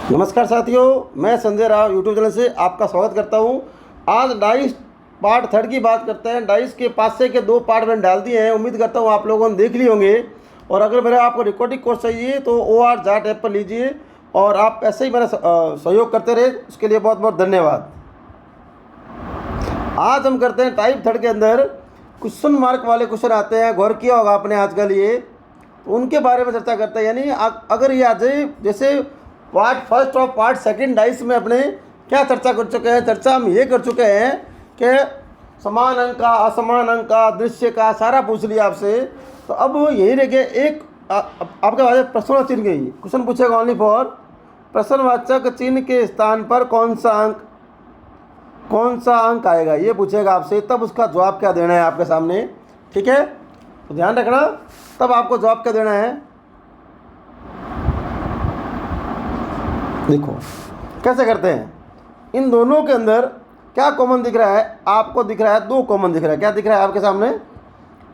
नमस्कार साथियों, मैं संजय राव यूट्यूब चैनल से आपका स्वागत करता हूं। आज डाइस पार्ट थर्ड की बात करते हैं। डाइस के पासे के 2 पार्ट मैंने डाल दिए हैं। उम्मीद करता हूं आप लोगों ने देख लिए होंगे। और अगर मेरा आपको रिकॉर्डिंग कोर्स चाहिए तो OR जाट ऐप पर लीजिए और आप ऐसे ही मेरा सहयोग करते रहे, उसके लिए बहुत बहुत धन्यवाद। आज हम करते हैं टाइप थर्ड के अंदर क्वेश्चन मार्क वाले क्वेश्चन आते हैं, गौर किया होगा आपने आजकल ये, तो उनके बारे में चर्चा करते हैं। यानी अगर ये आ जाए, जैसे पार्ट फर्स्ट और पार्ट सेकंड डाइस में अपने क्या चर्चा कर चुके हैं। चर्चा हम ये कर चुके हैं कि समान अंक का, असमान अंक का, दृश्य का सारा पूछ लिया आपसे। तो अब यही रह गया एक आपके पास प्रश्नवाचक चिन्ह गई क्वेश्चन पूछेगा ओनली फॉर प्रश्नवाचक चिन्ह के स्थान पर कौन सा अंक आएगा, ये पूछेगा आपसे। तब उसका जवाब क्या देना है आपके सामने, ठीक है। तो ध्यान रखना, तब आपको जवाब क्या देना है। देखो कैसे करते हैं। इन दोनों के अंदर क्या कॉमन दिख रहा है आपको? दिख रहा है 2 कॉमन दिख रहा है। क्या दिख रहा है आपके सामने?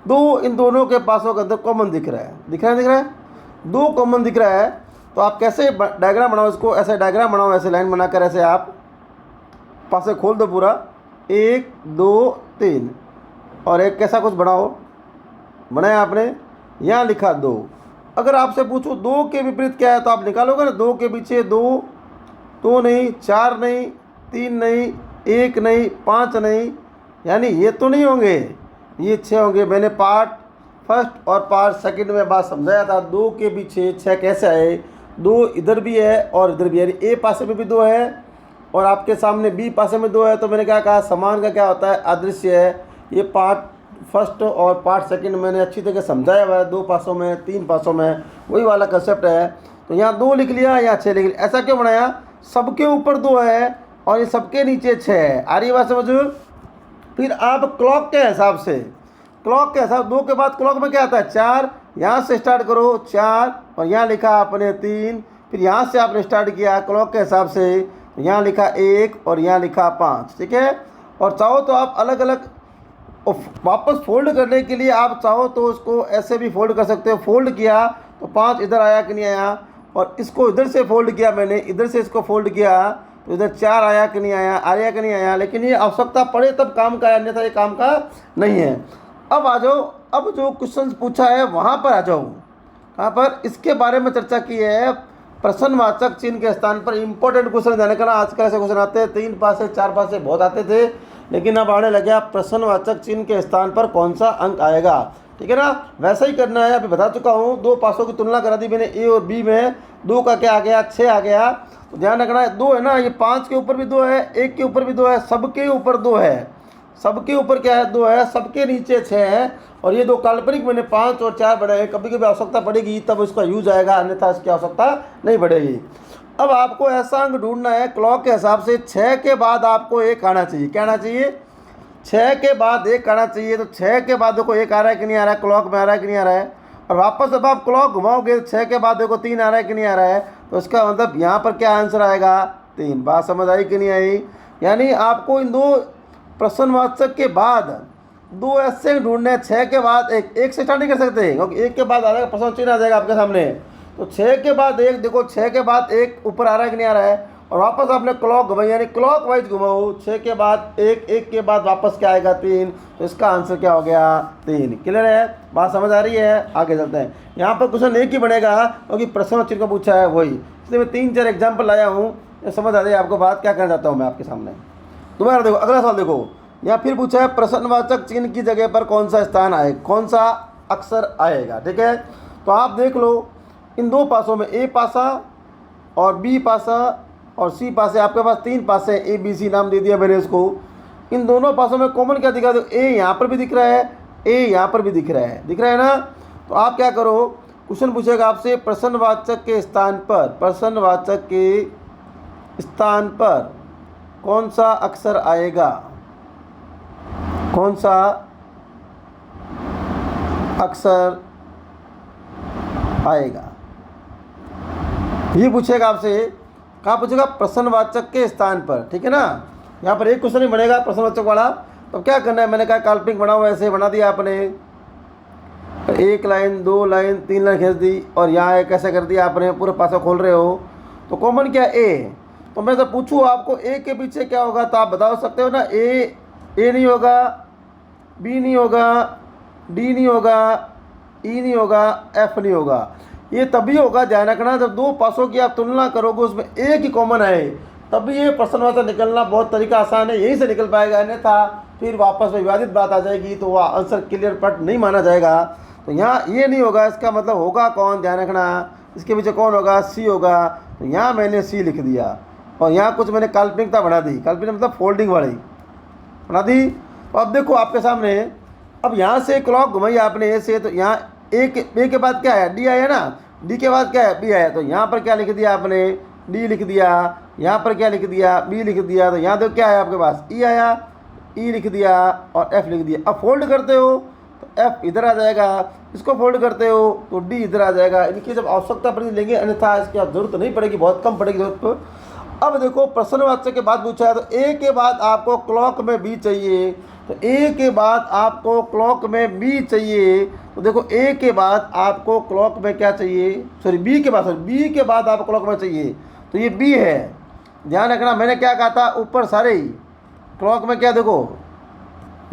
2 इन दोनों के पासों के अंदर कॉमन दिख रहा है। दिख रहा है 2 कॉमन दिख रहा है। तो आप कैसे डायग्राम बनाओ इसको? ऐसे डायग्राम बनाओ, ऐसे लाइन बनाकर ऐसे आप पासे खोल दो पूरा, 1 2 3 और एक कैसा कुछ बनाओ, बनाया आपने। यहाँ लिखा 2। अगर आपसे पूछो 2 के विपरीत क्या है तो आप निकालोगे ना। 2 के पीछे 2 नहीं, 4 नहीं, 3 नहीं, 1 नहीं, 5 नहीं, यानी ये तो नहीं होंगे, ये 6 होंगे। मैंने पार्ट फर्स्ट और पार्ट सेकंड में बात समझाया था। 2 के पीछे 6 कैसे आए? 2 इधर भी है और इधर भी है, यानी ए पासे में भी 2 है और आपके सामने बी पासे में 2 है। तो मैंने क्या कहा, समान का क्या होता है? अदृश्य है। ये पार्ट फर्स्ट और पार्ट सेकंड मैंने अच्छी तरह समझाया हुआ है। 2 पासों में, 3 पासों में, वही वाला कंसेप्ट है। तो यहाँ 2 लिख लिया, यहाँ 6 लिख लिया। ऐसा क्यों बनाया? सबके ऊपर 2 है और ये सबके नीचे 6 है। आ रही है बात समझ? फिर आप क्लॉक के हिसाब से, 2 के बाद क्लॉक में क्या आता है? 4। यहाँ से स्टार्ट करो 4 और यहाँ लिखा आपने 3। फिर यहाँ से आपने स्टार्ट किया क्लॉक के हिसाब से, यहाँ लिखा 1 और यहाँ लिखा 5, ठीक है। और चाहो तो आप अलग अलग वापस फोल्ड करने के लिए आप चाहो तो उसको ऐसे भी फोल्ड कर सकते हो। फोल्ड किया तो 5 इधर आया कि नहीं आया, और इसको इधर से फोल्ड किया मैंने, इधर से इसको फोल्ड किया तो इधर 4 आया कि नहीं आया, कि नहीं आया। लेकिन ये आवश्यकता पड़े तब काम का है, अन्यथा ये काम का नहीं है। अब आ जाओ, अब जो क्वेश्चन पूछा है वहाँ पर आ जाओ। कहाँ पर? इसके बारे में चर्चा की है। प्रश्नवाचक चिन्ह के स्थान पर इंपॉर्टेंट क्वेश्चन ध्यान रखना। आजकल ऐसे क्वेश्चन आते हैं 3 पास से 4 पास से बहुत आते थे, लेकिन अब आने लगे प्रश्नवाचक चिन्ह के स्थान पर कौन सा अंक आएगा, ठीक है ना। वैसा ही करना है। अभी बता चुका हूँ, 2 पासों की तुलना करा दी मैंने, ए और बी में। 2 का क्या आ गया? 6 आ गया। तो ध्यान रखना है 2 है ना, ये 5 के ऊपर भी 2 है, 1 के ऊपर भी 2 है, सबके ऊपर 2 है। सबके ऊपर क्या है? 2 है, सबके नीचे 6 है। और ये 2 काल्पनिक मैंने 5 और 4 बनाए। कभी कभी आवश्यकता पड़ेगी तब इसका यूज आएगा, अन्यथा इसकी आवश्यकता नहीं पड़ेगी। अब आपको ऐसा अंक ढूंढना है क्लॉक के हिसाब से। 6 के बाद आपको 1 आना चाहिए। क्या आना चाहिए? 6 के बाद 1 आना चाहिए। तो 6 के बाद देखो 1 आ रहा है कि नहीं आ रहा है, क्लॉक में आ रहा है कि नहीं आ रहा है। और वापस जब आप क्लॉक घुमाओगे 6 के बाद देखो 3 आ रहा है कि नहीं आ रहा है। तो इसका मतलब यहाँ पर क्या आंसर आएगा? 3। बात समझ आई कि नहीं आई? यानी आपको इन 2 प्रश्नवाचक के बाद 2 ऐसे ढूंढने। 6 के बाद 1 से स्टार्ट नहीं कर सकते, क्योंकि 1 के बाद आ जाएगा, प्रश्न चिन्ह आ जाएगा आपके सामने। तो 6 के बाद 1, देखो 6 के बाद 1 ऊपर आ रहा है कि नहीं आ रहा है। और वापस आपने क्लॉक घुमाई, यानी क्लॉक वाइज घुमाओ। 6 के बाद 1, 1 के बाद वापस क्या आएगा? 3। तो इसका आंसर क्या हो गया? 3। क्लियर है? बात समझ आ रही है? आगे चलते हैं। यहाँ पर क्वेश्चन एक ही बनेगा क्योंकि प्रश्न चिन्ह का पूछा है वही, इसलिए मैं 3-4 एग्जाम्पल लाया हूँ। समझ आ रही है आपको बात? क्या करना चाहता हूँ मैं आपके सामने। दोबारा देखो, अगला सवाल देखो। यहाँ फिर पूछा है प्रश्नवाचक चिन्ह की जगह पर कौन सा स्थान आए, कौन सा अक्षर आएगा, ठीक है। तो आप देख लो, इन 2 पासों में ए पासा और बी पासा और सी पासे, आपके पास 3 पासे, ए बी सी नाम दे दिया मैंने इसको। इन दोनों पासों में कॉमन क्या दिखा दो? ए यहाँ पर भी दिख रहा है, ए यहाँ पर भी दिख रहा है, ना। तो आप क्या करो, क्वेश्चन पूछेगा आपसे प्रश्नवाचक के स्थान पर, प्रश्नवाचक के स्थान पर कौन सा अक्षर आएगा, कौन सा अक्षर आएगा, ये पूछेगा आपसे। कहाँ पूछेगा? प्रश्नवाचक के स्थान पर, ठीक है ना। यहाँ पर एक क्वेश्चन ही बनेगा प्रश्नवाचक वाला। तो क्या करना है, मैंने कहा काल्पनिक बनाओ, ऐसे बना दिया आपने। 1 लाइन, 2 लाइन, 3 लाइन खींच दी और यहाँ एक ऐसे कर दिया आपने, पूरे पासा खोल रहे हो। तो कॉमन क्या है ए। तो मैं जब पूछूँ आपको ए के पीछे क्या होगा तो आप बता सकते हो ना, ए नहीं होगा, बी नहीं होगा, डी नहीं होगा, ई नहीं होगा, एफ नहीं होगा। ये तभी होगा, ध्यान रखना, जब दो पासों की आप तुलना करोगे उसमें एक ही कॉमन आए तभी ये प्रश्नवाचक निकलना बहुत तरीका आसान है, यहीं से निकल पाएगा, अन्यथा फिर वापस विवादित बात आ जाएगी तो वह आंसर क्लियर कट नहीं माना जाएगा। तो यहाँ ये नहीं होगा, इसका मतलब होगा कौन, ध्यान रखना, इसके पीछे कौन होगा, सी होगा। तो यहाँ मैंने सी लिख दिया और यहाँ कुछ मैंने काल्पनिकता बढ़ा दी, काल्पनिक मतलब फोल्डिंग वाली बना दी। तो अब देखो आपके सामने, अब यहाँ से क्लॉक घुमाई आपने ए से, तो यहाँ ए के बाद क्या है, डी आया ना, डी के बाद क्या है, बी आया। तो यहाँ पर क्या लिख दिया आपने, डी लिख दिया, यहाँ पर क्या लिख दिया, बी लिख दिया। तो यहाँ तो क्या है आपके पास, ई आया, ई लिख दिया और एफ लिख दिया। अब फोल्ड करते हो तो एफ इधर आ जाएगा, इसको फोल्ड करते हो तो डी इधर आ जाएगा। इनकी जब आवश्यकता पड़ेगी लेंगे, अन्यथा इसकी आप जरूरत नहीं पड़ेगी, बहुत कम पड़ेगी जरूरत। अब देखो प्रश्नवाचक के बाद पूछा है, तो ए के बाद आपको क्लॉक में बी चाहिए, तो ए के बाद आपको क्लॉक में बी चाहिए। तो देखो ए के बाद आपको क्लॉक में क्या चाहिए, सॉरी बी के बाद, बी के बाद आपको क्लॉक में चाहिए, तो ये बी है। ध्यान रखना मैंने क्या कहा था, ऊपर सारे ही क्लॉक में क्या, देखो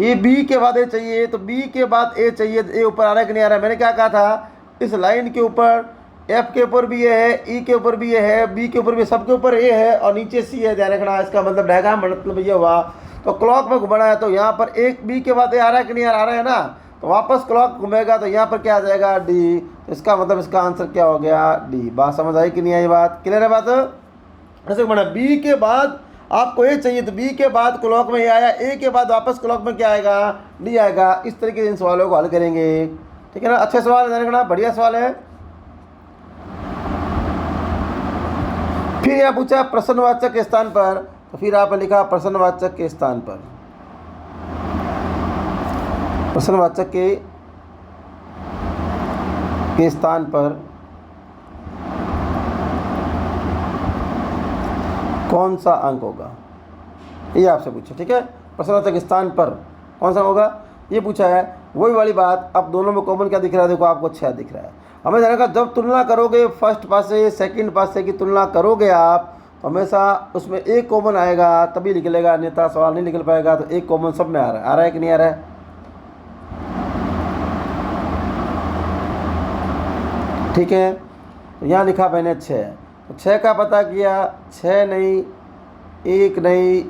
ये बी के बाद ए चाहिए, तो बी के बाद ए चाहिए, ए ऊपर आ रहा है कि नहीं आ रहा है। मैंने क्या कहा था, इस लाइन के ऊपर एफ के ऊपर भी ए है, ई के ऊपर भी ए है, बी के ऊपर भी, सबके ऊपर ए है और नीचे सी है। ध्यान रखना, इसका मतलब डायग्राम मतलब ये हुआ। तो क्लॉक में घुमाना है तो यहाँ पर एक बी के बाद ए आ रहा है कि नहीं आ रहा है ना, तो वापस क्लॉक घूमेगा तो यहाँ पर क्या आ जाएगा, डी। तो इसका मतलब इसका आंसर क्या हो गया, डी। बात समझ आई कि नहीं आई, बात क्लियर है। बात ऐसे घुमाना, बी के बाद आपको ए चाहिए तो बी के बाद क्लॉक में ए आया, ए के बाद वापस क्लॉक में क्या आएगा, डी आएगा। इस तरीके से इन सवालों को हल करेंगे, ठीक है ना। अच्छे सवाल ध्यान रखना, बढ़िया सवाल है। फिर यहाँ पूछा प्रश्नवाचक के स्थान पर, तो फिर आपने लिखा प्रश्नवाचक के स्थान पर, प्रश्नवाचक के स्थान पर कौन सा अंक होगा, ये आपसे पूछा, ठीक है। प्रश्नवाचक के स्थान पर कौन सा होगा ये पूछा है। वही वाली बात, अब दोनों में कॉमन क्या दिख रहा है, देखो आपको 6 दिख रहा है। हमें जानेगा जब तुलना करोगे फर्स्ट पास से सेकंड पास से की तुलना करोगे आप, तो हमेशा उसमें एक कॉमन आएगा तभी निकलेगा, अन्यथा सवाल नहीं निकल पाएगा। तो एक कॉमन सब में आ रहा है कि नहीं आ रहा है, ठीक है। तो यहाँ लिखा मैंने 6, तो 6 का पता किया, 6 नहीं, 1 नहीं,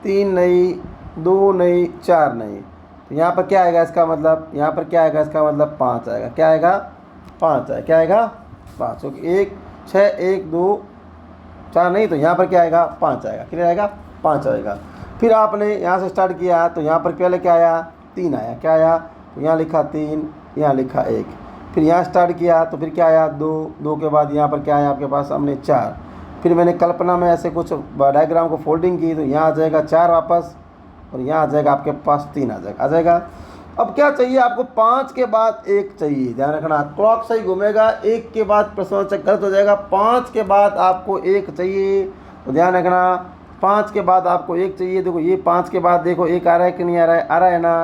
3 नहीं, 2 नहीं, 4 नहीं। तो यहाँ पर क्या आएगा इसका मतलब, यहाँ पर क्या आएगा इसका मतलब 5 आएगा। क्या आएगा, 5 आएगा। क्या आएगा, 5, क्योंकि 1 6 1 2 4 नहीं, तो यहाँ पर क्या आएगा, 5 आएगा। कितना आएगा, 5 आएगा। फिर आपने यहाँ से स्टार्ट किया तो यहाँ पर पहले क्या आया, 3 आया। क्या आया, तो यहाँ लिखा 3, यहाँ लिखा 1। फिर यहाँ स्टार्ट किया तो फिर क्या आया, 2, 2 के बाद यहाँ पर क्या आया आपके पास सामने 4। फिर मैंने कल्पना में ऐसे कुछ डायग्राम को फोल्डिंग की तो यहाँ आ जाएगा 4 वापस, और यहाँ आ जाएगा आपके पास 3 आ जाएगा। अब क्या चाहिए आपको, 5 के बाद 1 चाहिए। ध्यान रखना, क्लॉक सही घूमेगा, 1 के बाद प्रश्नवाचक गलत हो जाएगा। 5 के बाद आपको 1 चाहिए, तो ध्यान रखना 5 के बाद आपको 1 चाहिए। देखो ये 5 के बाद देखो 1 आ रहा है कि नहीं आ रहा है, आ रहा है ना,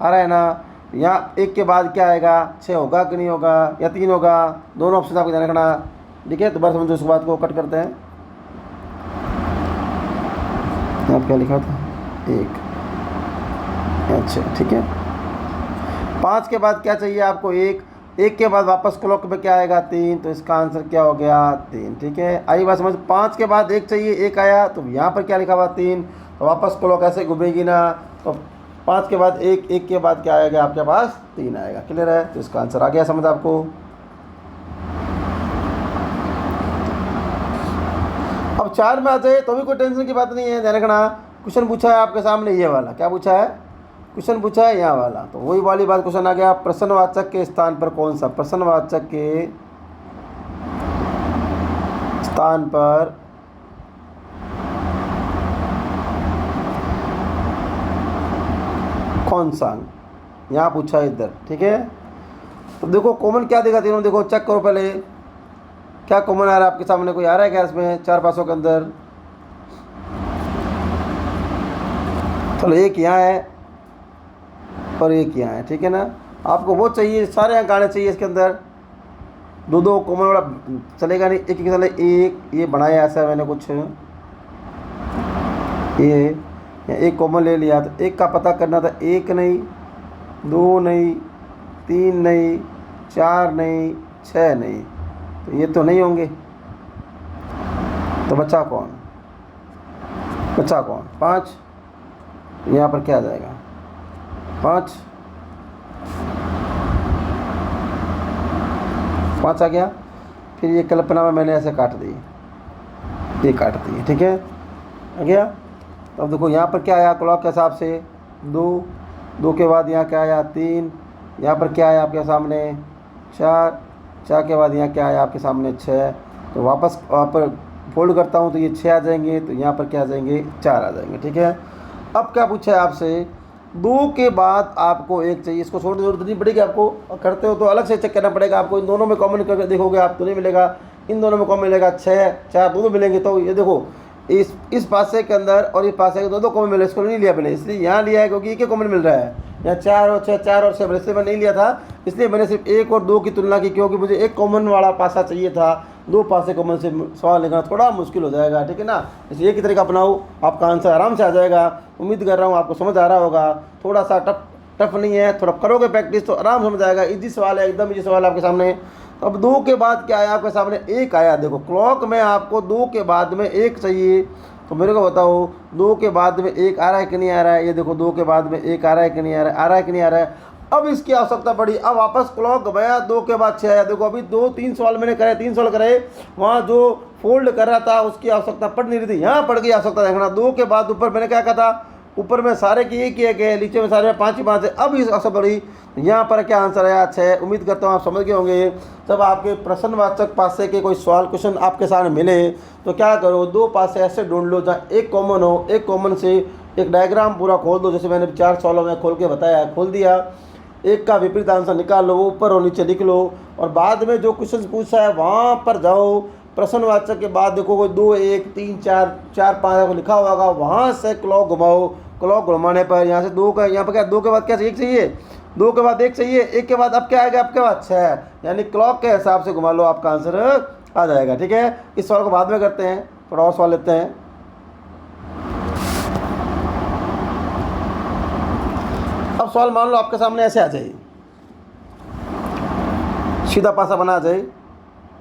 आ रहा है ना। यहाँ 1 के बाद क्या आएगा, 6 होगा कि नहीं होगा, या 3 होगा, दोनों ऑप्शन आपको ध्यान रखना, ठीक है। तो बस समझो, उस बात को कट करते हैं। आप क्या लिखा था, 1, अच्छा ठीक है। 5 के बाद क्या चाहिए आपको, 1 के बाद वापस क्लॉक पे क्या आएगा, 3। तो इसका आंसर क्या हो गया, 3, ठीक है। आई बात समझ। 5 के बाद 1 चाहिए, 1 आया, तो यहाँ पर क्या लिखा हुआ 3, तो वापस क्लॉक ऐसे घूमेगी ना, तो 5 के बाद 1 के बाद क्या आएगा आपके पास, 3 आएगा। क्लियर है, तो इसका आंसर आ गया समझ आपको। अब 4 में आ जाए तो भी कोई टेंशन की बात नहीं है। ध्यान रखना, क्वेश्चन पूछा है आपके सामने ये वाला, क्या पूछा है, क्वेश्चन पूछा है यहाँ वाला। तो वही वाली बात क्वेश्चन आ गया, प्रश्नवाचक के स्थान पर कौन सा, प्रश्नवाचक के स्थान पर कौन सा, यहाँ पूछा है इधर, ठीक है। तो देखो कॉमन क्या देगा तीनों, देखो चेक करो पहले क्या कॉमन आ रहा है आपके सामने, कोई आ रहा है क्या इसमें 4 पासों के अंदर। चलो एक यहाँ है और एक यहाँ है, ठीक है ना। आपको वो चाहिए, सारे अंक आने चाहिए इसके अंदर, दो दो कॉमन वाला चलेगा नहीं, एक एक चले, एक ये बनाया ऐसा मैंने कुछ, ये एक कॉमन ले लिया तो एक का पता करना था, एक नहीं, दो नहीं, तीन नहीं, चार नहीं, छः नहीं, तो ये तो नहीं होंगे, तो बचा कौन, बचा कौन, 5। यहाँ पर क्या आ जाएगा, 5 आ गया। फिर ये कल्पना में मैंने ऐसे काट दी, ये काट दी, ठीक है, आ गया। अब देखो यहाँ पर क्या आया क्लॉक के हिसाब से, 2 के बाद यहाँ क्या आया 3, यहाँ पर क्या आया आपके सामने 4 के बाद यहाँ क्या आया आपके सामने 6, तो वापस वहाँ पर फोल्ड करता हूँ तो ये 6 आ जाएंगे, तो यहाँ पर क्या आ जाएंगे 4 आ जाएंगे, ठीक है। अब क्या पूछा है आपसे, 2 के बाद आपको 1 चाहिए, इसको छोड़ने की जरूरत नहीं पड़ेगी आपको, करते हो तो अलग से चेक करना पड़ेगा आपको, इन दोनों में कॉमन करके देखोगे आप तो नहीं मिलेगा, इन दोनों में कॉमन मिलेगा 6 4 दोनों मिलेंगे, तो ये देखो इस पासे के अंदर और इस पासे के दो कॉमन मिले, इसको नहीं लिया मैंने, इसलिए यहाँ लिया है क्योंकि एक ही कॉमन मिल रहा है, यहाँ 4 और 6 4 और 6, इसलिए मैं नहीं लिया था, इसलिए मैंने सिर्फ 1 और 2 की तुलना की, क्योंकि मुझे एक कॉमन वाला पासा चाहिए था, 2 पासे कॉमन से सवाल लिखना थोड़ा मुश्किल हो जाएगा, ठीक है ना। इसलिए एक ही तरीका अपनाओ, आपका आंसर आराम से आ जाएगा। उम्मीद कर रहा हूँ आपको समझ आ रहा होगा, थोड़ा सा टफ नहीं है, थोड़ा करोगे प्रैक्टिस तो आराम समझ आएगा, इजी सवाल है, एकदम इजी सवाल है आपके सामने। अब 2 के बाद क्या आया आपके सामने, 1 आया। देखो क्लॉक में आपको 2 के बाद में 1 चाहिए, तो मेरे को बताओ 2 के बाद में 1 आ रहा है कि नहीं आ रहा है, ये देखो 2 के बाद में 1 आ रहा है कि नहीं आ रहा है, आ रहा है कि नहीं आ रहा है। अब इसकी आवश्यकता पड़ी, अब वापस क्लॉक गया, 2 के बाद 6 आया। देखो अभी 2-3 सवाल मैंने करे, 3 सवाल करे, वहाँ जो फोल्ड कर रहा था उसकी आवश्यकता पड़ नहीं रही थी, यहाँ पड़ गई आवश्यकता। देखना 2 के बाद ऊपर मैंने क्या कहा था, ऊपर में सारे के एक किए गए, नीचे में सारे में 5 ही 5 है। अब इस आवश्यकता पड़ी, यहाँ पर क्या आंसर आया 6। उम्मीद करता हूँ आप समझ गए होंगे। जब आपके प्रश्नवाचक पासे के कोई सवाल क्वेश्चन आपके सामने मिले तो क्या करो, 2 पासे ऐसे ढूंढ लो जहाँ एक कॉमन हो, एक कॉमन से एक डायग्राम पूरा खोल दो, जैसे मैंने 4 सवालों में खोल के बताया, खोल दिया, एक का विपरीत आंसर निकाल लो, वो ऊपर और नीचे लिख लो, और बाद में जो क्वेश्चन पूछा है वहाँ पर जाओ, प्रश्नवाचक के बाद देखो कोई 2 1 3 4 4 5 लिखा होगा, वहाँ से क्लॉक घुमाओ। क्लॉक घुमाने पर यहाँ से 2 का, यहाँ पर क्या 2 के बाद क्या चाहिए, 1 चाहिए, 2 के बाद 1 चाहिए, 1 के बाद अब क्या आएगा आपके बाद 6, यानी क्लॉक के हिसाब से घुमा लो, आपका आंसर आ जाएगा, ठीक है। इस सवाल को बाद में करते हैं, थोड़ा और सवाल लेते हैं। अब सवाल मान लो आपके सामने ऐसे आ जाए, सीधा पासा बना आ जाए।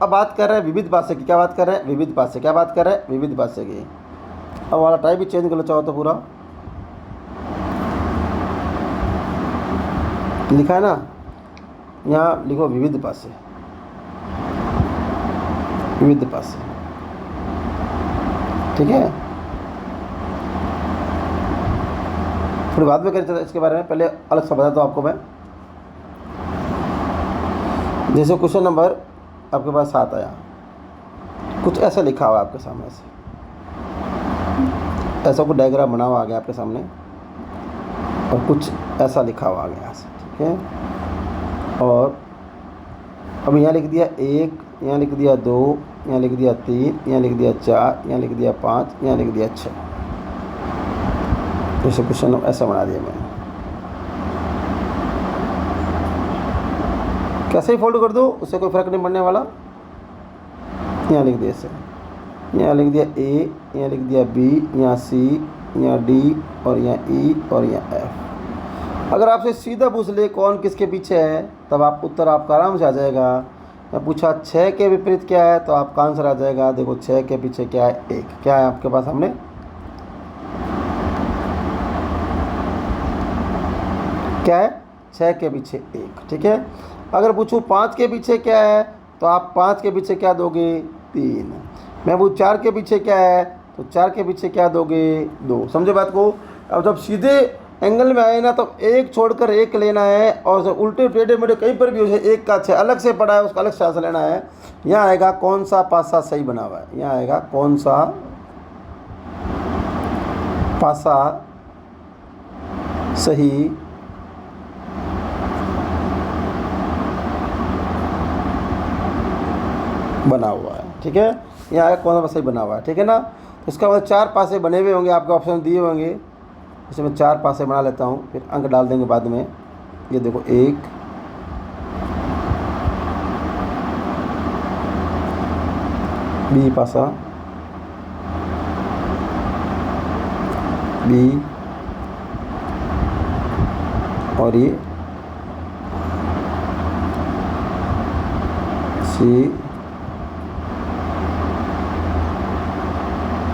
अब बात कर रहे हैं विविध पासे की, क्या बात कर रहे हैं, विविध पासे, क्या बात कर रहे हैं, विविध पासे की। अब वाला टाइप भी चेंज करना चाहो तो पूरा लिखा है ना, यहाँ लिखो विविध पासे, विविध पासे, ठीक है। फिर बाद में करें इसके बारे में, पहले अलग से बताता हूँ आपको मैं। जैसे क्वेश्चन नंबर आपके पास 7 आया, कुछ ऐसा लिखा हुआ आपके सामने, ऐसा कुछ डायग्राम बना हुआ आ गया आपके सामने, और कुछ ऐसा लिखा हुआ आ गया, ठीक है। और अब यहाँ लिख दिया 1, यहाँ लिख दिया 2, यहाँ लिख दिया 3, यहाँ लिख दिया 4, यहाँ लिख दिया 5, यहाँ लिख दिया 6। जैसे क्वेश्चन ऐसा बना दिया मैंने, कैसे ही फोल्ड कर दो, उससे कोई फर्क नहीं पड़ने वाला। यहाँ लिख दिया ऐसे, यहाँ लिख दिया A, यहाँ लिख दिया B, यहाँ C, यहाँ D, और यहाँ E, और यहाँ F। अगर आपसे सीधा पूछ ले कौन किसके पीछे है, तब आप उत्तर आपका आराम से आ जाएगा। मैं पूछा 6 के विपरीत क्या है, तो आपका आंसर आ जाएगा। देखो 6 के पीछे क्या है, 1, क्या है आपके पास सामने, क्या है, 6 के पीछे 1, ठीक है। अगर पूछूँ 5 के पीछे क्या है, तो आप 5 के पीछे क्या दोगे, 3। मैं पूछ 4 के पीछे क्या है, तो 4 के पीछे क्या दोगे, 2। समझे बात को। अब जब सीधे एंगल में आए ना, तो 1 छोड़कर 1 लेना है, और जब उल्टे टेढ़े मेढ़े कहीं पर भी हो जाए, 1 का 6 अलग से पड़ा है, उसका अलग से आंसर लेना है। यहाँ आएगा कौन सा पासा सही बना हुआ है, यहाँ आएगा कौन सा पासा सही बना हुआ है, ठीक है। यहाँ आएगा कौन सा पासा सही बना हुआ है, ठीक है ना। तो इसका मतलब 4 पासे बने हुए होंगे, आपके ऑप्शन दिए होंगे। इसे मैं 4 पासे बना लेता हूँ, फिर अंक डाल देंगे बाद में। ये देखो 1, बी पासा बी और ये सी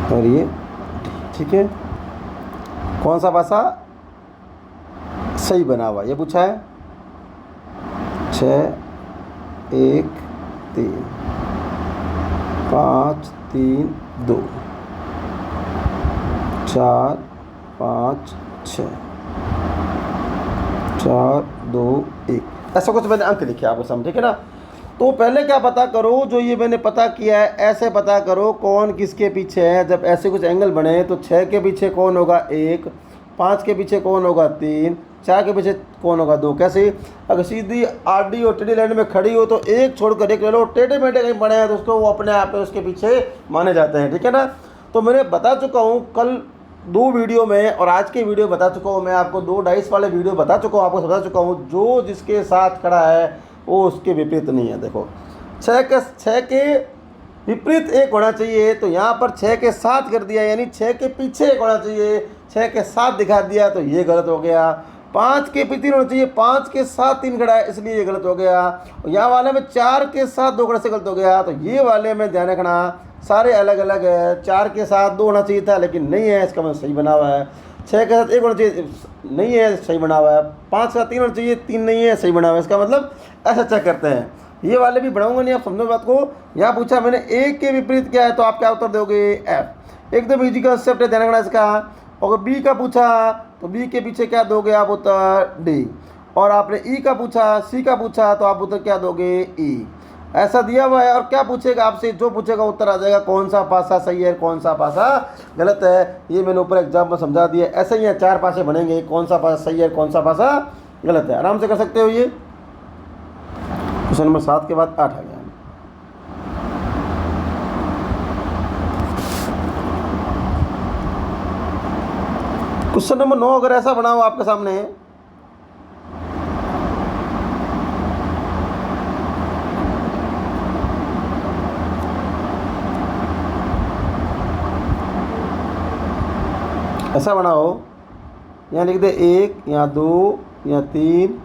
और ये डी। ठीक है, कौन सा पासा सही बना हुआ ये पूछा है। 6 1 3 5 3 2 4 5 6 4 2 1, ऐसा कुछ मैंने अंक लिखे आपको सामने। ठीक है ना, तो पहले क्या पता करो, जो ये मैंने पता किया है ऐसे पता करो कौन किसके पीछे है। जब ऐसे कुछ एंगल बने तो 6 के पीछे कौन होगा 1, 5 के पीछे कौन होगा 3, 4 के पीछे कौन होगा 2। कैसे, अगर सीधी आरडी और टेढ़ी लाइन में खड़ी हो तो एक छोड़कर एक ले लो, टेढ़े मेढ़े कहीं बने हैं दोस्तों वो अपने आप में उसके पीछे माने जाते हैं। ठीक है ना, तो मैंने बता चुका हूँ कल 2 वीडियो में और आज के वीडियो बता चुका हूँ मैं आपको, 2 डाइस वाले वीडियो बता चुका हूँ आपको, समझा चुका हूँ। जो जिसके साथ खड़ा है वो उसके विपरीत नहीं है। देखो 6 के विपरीत 1 होना चाहिए, तो यहाँ पर 6 के साथ कर दिया, यानी 6 के पीछे 1 होना चाहिए, 6 के साथ दिखा दिया तो ये गलत हो गया। 5 के पीछे होना चाहिए, 5 के साथ 3 खड़ा है इसलिए ये गलत हो गया। और यहाँ वाले में 4 के साथ 2 खड़े से गलत हो गया, तो ये वाले में ध्यान रखना सारे अलग अलग है। 4 के साथ 2 होना चाहिए था लेकिन नहीं है, इसका मतलब सही बना हुआ है। 6 के साथ 1 होना चाहिए, नहीं है, सही बना हुआ है। 5 के साथ 3 होना चाहिए, 3 नहीं है, सही बना हुआ है। इसका मतलब ऐसा चेक करते हैं। ये वाले भी बढ़ाऊंगा नहीं, आप समझो बात को। यहाँ पूछा मैंने ए के विपरीत क्या है, तो आप क्या उत्तर दोगे एफ। एकदम इजी कंसेप्ट है, ध्यान रखना इसका। और बी का पूछा तो बी के पीछे क्या दोगे आप उत्तर डी। और आपने ई का पूछा, सी का पूछा तो आप उत्तर क्या दोगे ई। ऐसा दिया हुआ है। और क्या पूछेगा आपसे, जो पूछेगा उत्तर आ जाएगा, कौन सा पासा सही है कौन सा पासा गलत है। ये मैंने ऊपर एग्जाम में समझा दिया। ऐसे ही है 4 पासे बनेंगे, कौन सा पासा सही है कौन सा पासा गलत है, आराम से कर सकते हो। ये क्वेश्चन नंबर 7 के बाद 8 आ गया। क्वेश्चन नंबर 9 अगर ऐसा बना हो आपके सामने, ऐसा बना हो, यहाँ लिख दे 1, यहाँ 2, यहाँ 3,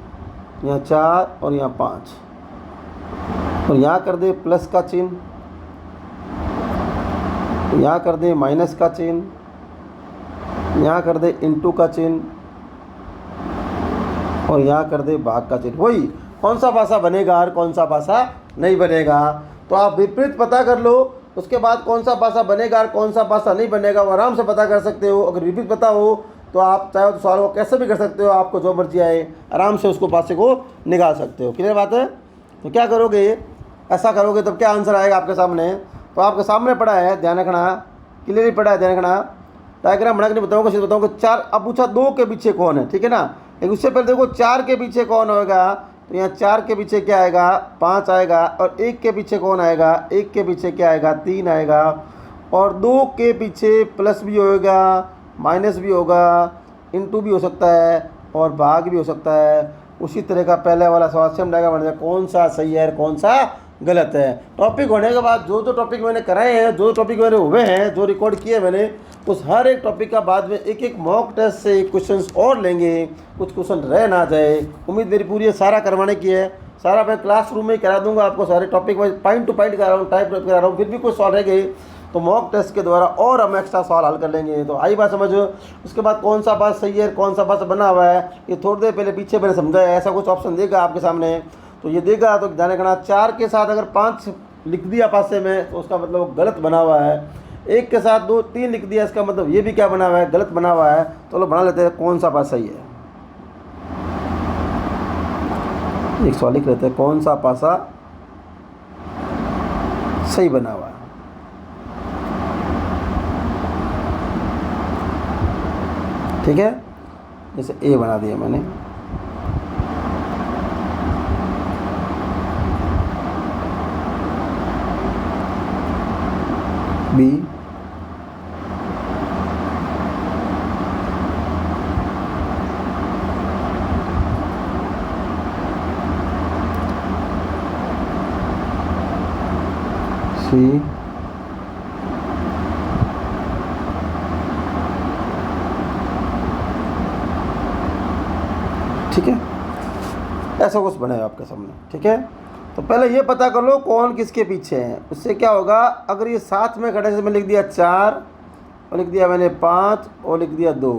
यहाँ 4 और यहाँ 5, और यहाँ कर दे प्लस का चिन्ह, यहाँ कर दे माइनस का चिन्ह, यहाँ कर दे इनटू का चिन्ह, और यहाँ कर दे भाग का चिन्ह। वही कौन सा पासा बनेगा और कौन सा पासा नहीं बनेगा। तो आप विपरीत पता कर लो, उसके बाद कौन सा पासा बनेगा और कौन सा पासा नहीं बनेगा वो आराम से पता कर सकते हो। अगर विपरीत पता हो तो आप चाहे तो सवाल को कैसे भी कर सकते हो, आपको जो मर्जी आए आराम से उसको पासे को निकाल सकते हो। क्लियर बात है। तो क्या करोगे, ऐसा करोगे तब क्या आंसर आएगा आपके सामने। तो आपके सामने पड़ा है, ध्यान रखना, क्लियरली पड़ा है, ध्यान रखना। डायग्राम बना के नहीं बताऊँगा, सीधे बताऊँगा। 4 अब पूछा 2 के पीछे कौन है, ठीक है ना। एक उससे पहले देखो 4 के पीछे कौन होगा, तो यहाँ 4 के पीछे क्या आएगा 5 आएगा। और 1 के पीछे कौन आएगा, 1 के पीछे क्या आएगा 3 आएगा। और 2 के पीछे प्लस भी होएगा, माइनस भी होगा, इनटू भी हो सकता है और भाग भी हो सकता है। उसी तरह का पहले वाला सवाल सेम डायग्राम बन जाए, कौन सा सही है कौन सा गलत है। टॉपिक होने के बाद जो जो टॉपिक मैंने कराए हैं, जो टॉपिक मेरे हुए हैं, जो रिकॉर्ड किए मैंने, उस हर एक टॉपिक का बाद में एक एक मॉक टेस्ट से क्वेश्चंस और लेंगे, कुछ क्वेश्चन रह ना जाए। उम्मीद मेरी पूरी है, सारा करवाने की है, सारा मैं क्लासरूम में ही करा दूंगा आपको। सारे topic wise point two point करा रहा हूँ, टाइप करा रहा हूँ। फिर भी कुछ सवाल रह गए तो मॉक टेस्ट के द्वारा और हम एक्स्ट्रा सवाल हल कर लेंगे। तो आई बात समझो। उसके बाद कौन सा बात सही है कौन सा बात बना हुआ है, ये थोड़ी देर पहले पीछे मैंने समझाया। ऐसा कुछ ऑप्शन देगा आपके सामने, तो ये देगा तो ध्यान रखना। 4 के साथ अगर 5 लिख दिया पासे में तो उसका मतलब गलत बना हुआ है। 1 के साथ 2 3 लिख दिया, इसका मतलब ये भी क्या बना हुआ है, गलत बना हुआ है। तो लोग बना लेते हैं कौन सा पासा सही है। एक सवाल लिख लेते हैं, कौन सा पासा सही बना हुआ है। ठीक है, जैसे ए बना दिया मैंने, बी, सी, ठीक है, ऐसा कुछ बनेगा आपके सामने। ठीक है, तो पहले ये पता कर लो कौन किसके पीछे है। उससे क्या होगा, अगर ये साथ में खड़े से मैं लिख दिया 4 और लिख दिया मैंने 5 और लिख दिया 2,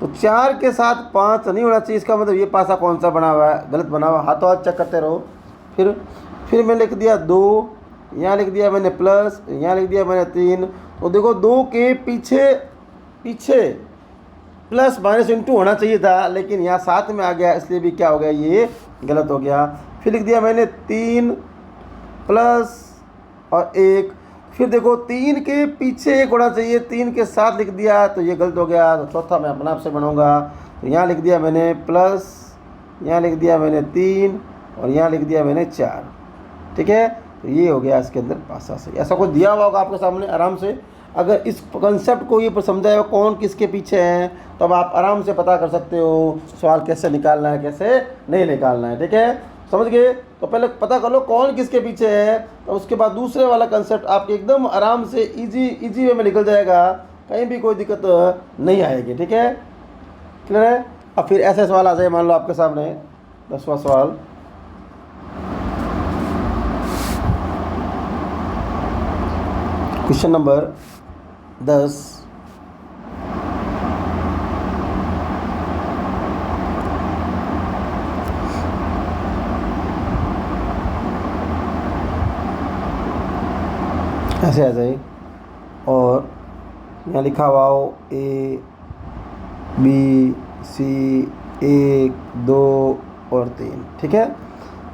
तो 4 के साथ 5 नहीं होना चाहिए। इसका मतलब ये पासा कौन सा बना हुआ है, गलत बना हुआ है, हाथों हाथ चेक करते रहो। फिर मैं लिख दिया 2, यहाँ लिख दिया मैंने प्लस, यहाँ लिख दिया मैंने 3। तो देखो 2 के पीछे प्लस माइनस इंटू होना चाहिए था, लेकिन यहाँ साथ में आ गया, इसलिए भी क्या हो गया, ये गलत हो गया। फिर लिख दिया मैंने 3 प्लस और 1। फिर देखो 3 के पीछे 1 होना चाहिए, 3 के साथ लिख दिया तो ये गलत हो गया। तो चौथा मैं अपने आप से बनाऊंगा। तो यहाँ लिख दिया मैंने प्लस, यहाँ लिख दिया मैंने 3 और यहाँ लिख दिया मैंने 4। ठीक है, तो ये हो गया इसके अंदर पासा से। ऐसा कुछ दिया हुआ होगा आपके सामने आराम से। अगर इस कंसेप्ट को ये समझाया कौन किसके पीछे है, तो अब आप आराम से पता कर सकते हो सवाल कैसे निकालना है, कैसे नहीं निकालना है। ठीक है, समझ गए। तो पहले पता कर लो कौन किसके पीछे है, तो उसके बाद दूसरे वाला कंसेप्ट आपके एकदम आराम से इजी वे में निकल जाएगा, कहीं भी कोई दिक्कत नहीं आएगी। ठीक है, क्लियर है। अब फिर ऐसे सवाल आ जाए, मान लो आपके सामने 10वां सवाल। क्वेश्चन नंबर 10, ऐसे आ जाए और यहाँ लिखा हुआ हो A B C 1 2 और 3। ठीक है,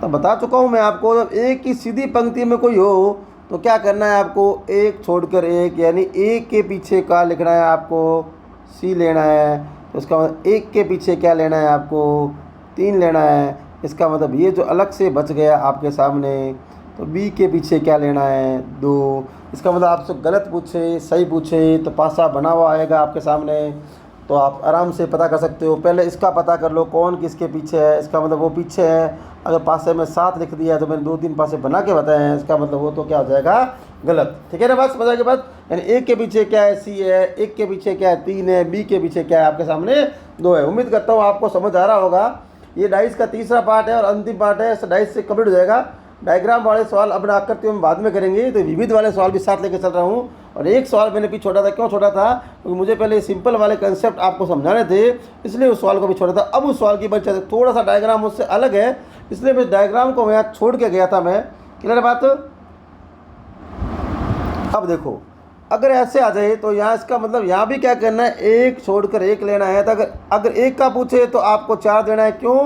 तो बता चुका हूँ मैं आपको, जब एक ही सीधी पंक्ति में कोई हो तो क्या करना है आपको, एक छोड़कर एक, यानी एक के पीछे का लिखना है आपको, C लेना है। तो इसका मतलब एक के पीछे क्या लेना है आपको, 3 लेना है। इसका मतलब ये जो अलग से बच गया आपके सामने, तो B के पीछे क्या लेना है, 2। इसका मतलब आपसे गलत पूछे सही पूछे तो पासा बना हुआ आएगा आपके सामने, तो आप आराम से पता कर सकते हो। पहले इसका पता कर लो कौन किसके पीछे है, इसका मतलब वो पीछे है। अगर पासे में 7 लिख दिया तो मैंने 2-3 पासे बना के बताए हैं, इसका मतलब वो तो क्या हो जाएगा, गलत। ठीक है ना, बस समझ के बाद, यानी एक के पीछे क्या है, C है, एक के पीछे क्या है, 3 है, B के पीछे क्या है आपके सामने, 2 है। उम्मीद करता हूँ आपको समझ आ रहा होगा। ये डाइस का तीसरा पार्ट है और अंतिम पार्ट है, डाइस से कंप्लीट हो जाएगा। डायग्राम वाले सवाल अब ना करते हम बाद में करेंगे, तो विविध वाले सवाल भी साथ लेकर चल रहा हूँ। और एक सवाल मैंने भी छोड़ा था, क्यों छोड़ा था, क्योंकि मुझे पहले सिंपल वाले कंसेप्ट आपको समझाने थे, इसलिए उस सवाल को भी छोड़ा था। अब उस सवाल की बच्चा थोड़ा सा डायग्राम उससे अलग है, इसलिए मैं डायग्राम को यहाँ छोड़ के गया था मैं। क्लियर बात। अब देखो अगर ऐसे आ जाए तो यहाँ इसका मतलब यहाँ भी क्या करना है, एक छोड़कर एक लेना है। तो अगर एक का पूछे तो आपको 4 देना है। क्यों,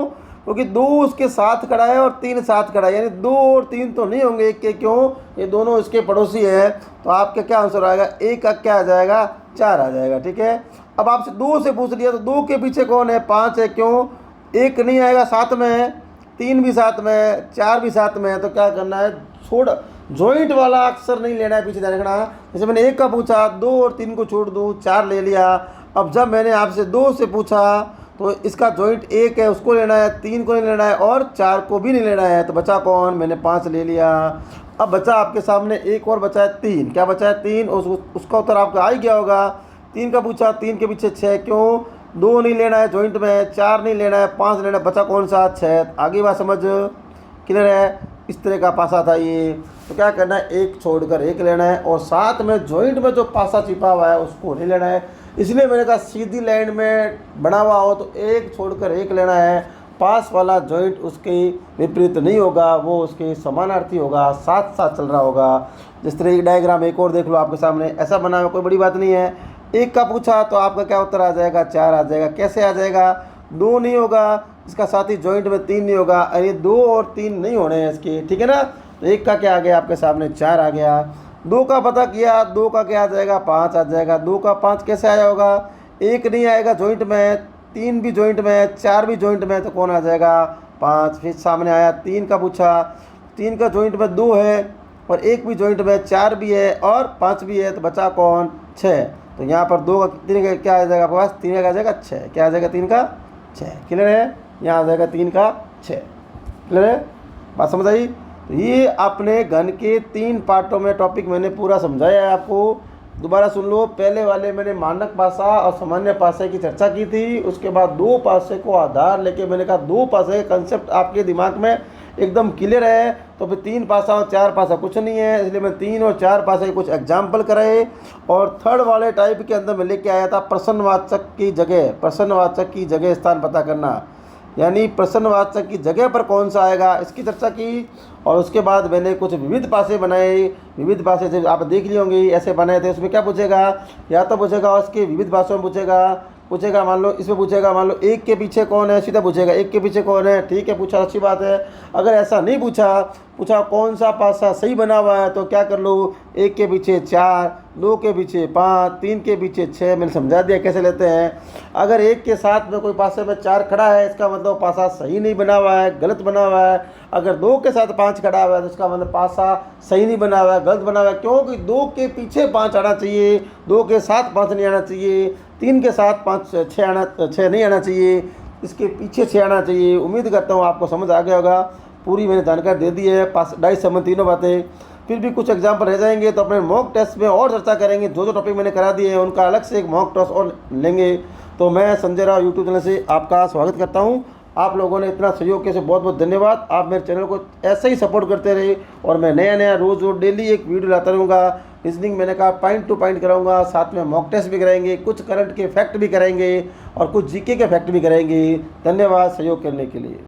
क्योंकि 2 उसके साथ खड़ा है और 3 साथ खड़ा है, यानी 2 और 3 तो नहीं होंगे एक के। क्यों, ये दोनों इसके पड़ोसी है, तो आपका क्या आंसर आएगा, एक का क्या आ जाएगा, 4 आ जाएगा। ठीक है, अब आपसे 2 से पूछ लिया तो 2 के पीछे कौन है, 5 है। क्यों, एक नहीं आएगा, साथ में है, 3 भी साथ में है, 4 भी साथ में है। तो क्या करना है, छोड़ जॉइंट वाला अक्सर नहीं लेना है, पीछे ध्यान रखना। जैसे मैंने 1 का पूछा, 2 और 3 को छोड़ दूँ, 4 ले लिया। अब जब मैंने आपसे 2 से पूछा तो इसका जॉइंट 1 है, उसको लेना है, 3 को नहीं लेना है और 4 को भी नहीं लेना है। तो बचा कौन, मैंने 5 ले लिया। अब बचा आपके सामने एक और बचा है 3। क्या बचा है, 3। उसका उत्तर आपका आ ही गया होगा। 3 का पूछा, 3 के पीछे 6। क्यों, 2 नहीं लेना है जॉइंट में, 4 नहीं लेना है, 5 लेना है, बचा कौन सा, 6। आगे बात समझ क्लियर है। इस तरह का पासा था ये। तो क्या करना है, एक छोड़कर एक लेना है और साथ में जॉइंट में जो पासा छिपा हुआ है उसको नहीं लेना है। इसलिए मैंने कहा सीधी लाइन में बना हुआ हो तो एक छोड़कर एक लेना है। पास वाला जॉइंट उसके विपरीत नहीं होगा, वो उसके समानार्थी होगा, साथ साथ चल रहा होगा। जिस तरह की डायग्राम एक और देख लो आपके सामने, ऐसा बना हुआ, कोई बड़ी बात नहीं है। 1 का पूछा तो आपका क्या उत्तर आ जाएगा, 4 आ जाएगा। कैसे आ जाएगा, 2 नहीं होगा, इसका साथ ही जॉइंट में 3 नहीं होगा, ये 2 और 3 नहीं होने हैं इसके। ठीक है ना, तो 1 का क्या आ गया आपके सामने, 4 आ गया। 2 का पता किया, 2 का क्या आ जाएगा, 5 आ जाएगा। 2 का 5 कैसे आया होगा, 1 नहीं आएगा जॉइंट में, 3 भी जॉइंट में, 4 भी जॉइंट में, तो कौन आ जाएगा, 5। फिर सामने आया 3 का पूछा, 3 का जॉइंट में 2 है और 1 भी जॉइंट में, 4 भी है और 5 भी है, तो बचा कौन, 6। तो यहाँ पर 2 का 3 का क्या आ जाएगा आपके पास, 3 का आ जाएगा 6। क्या आ जाएगा, 3 का 6। क्लियर है, यहाँ आ जाएगा 3 का 6। क्लियर है, बात समझ आई। तो ये अपने घन के 3 पार्टों में टॉपिक मैंने पूरा समझाया है आपको। दोबारा सुन लो, पहले वाले मैंने मानक पासा और सामान्य पासे की चर्चा की थी। उसके बाद दो पासे को आधार लेके मैंने कहा दो पासे का कंसेप्ट आपके दिमाग में एकदम क्लियर है, तो फिर तीन पासा और चार पासा कुछ नहीं है, इसलिए मैं तीन और चार पासे के कुछ एग्जाम्पल कराए। और थर्ड वाले टाइप के अंदर मैं लेके आया था प्रश्नवाचक की जगह, प्रश्नवाचक की जगह स्थान पता करना, यानी प्रश्नवाचक की जगह पर कौन सा आएगा, इसकी चर्चा की। और उसके बाद मैंने कुछ विविध पासे बनाए। विविध पासे जो आप देख लिए होंगे ऐसे बनाए थे, उसमें क्या पूछेगा, या तो पूछेगा उसके विविध भाषाओं में पूछेगा मान लो इसमें पूछेगा, मान लो एक के पीछे कौन है, सीधा पूछेगा एक के पीछे कौन है, ठीक है पूछा, अच्छी बात है। अगर ऐसा नहीं पूछा कौन सा पासा सही बना हुआ है, तो क्या कर लो, एक के पीछे चार, दो के पीछे पाँच, तीन के पीछे छः, मैंने समझा दिया कैसे लेते हैं। अगर एक के साथ में कोई पासे में चार खड़ा है, इसका मतलब पासा सही नहीं बना हुआ है, गलत बना हुआ है। अगर दो के साथ पाँच खड़ा हुआ है, तो इसका मतलब पासा सही नहीं बना हुआ है, गलत बना हुआ है, क्योंकि दो के पीछे पाँच आना चाहिए, दो के साथ पाँच नहीं आना चाहिए, तीन के साथ छः नहीं आना चाहिए, इसके पीछे छः आना चाहिए। उम्मीद करता हूँ आपको समझ आ गया होगा, पूरी मैंने जानकारी दे दी है, पास डाइस संबंध तीनों बातें। फिर भी कुछ एग्जाम्पल रह जाएंगे तो अपने मॉक टेस्ट में और चर्चा करेंगे। जो जो टॉपिक मैंने करा दिए हैं उनका अलग से एक मॉक टेस्ट और लेंगे। तो मैं संजय राव यूट्यूब चैनल से आपका स्वागत करता हूँ। आप लोगों ने इतना सहयोग किया, बहुत बहुत धन्यवाद। आप मेरे चैनल को ऐसे ही सपोर्ट करते रहे, और मैं नया रोज़ डेली एक वीडियो लाता रहूँगा। रीजनिंग मैंने कहा पॉइंट टू पॉइंट कराऊंगा, साथ में मॉक टेस्ट भी कराएंगे, कुछ करंट के फैक्ट भी कराएंगे और कुछ जीके के फैक्ट भी कराएंगे। धन्यवाद सहयोग करने के लिए।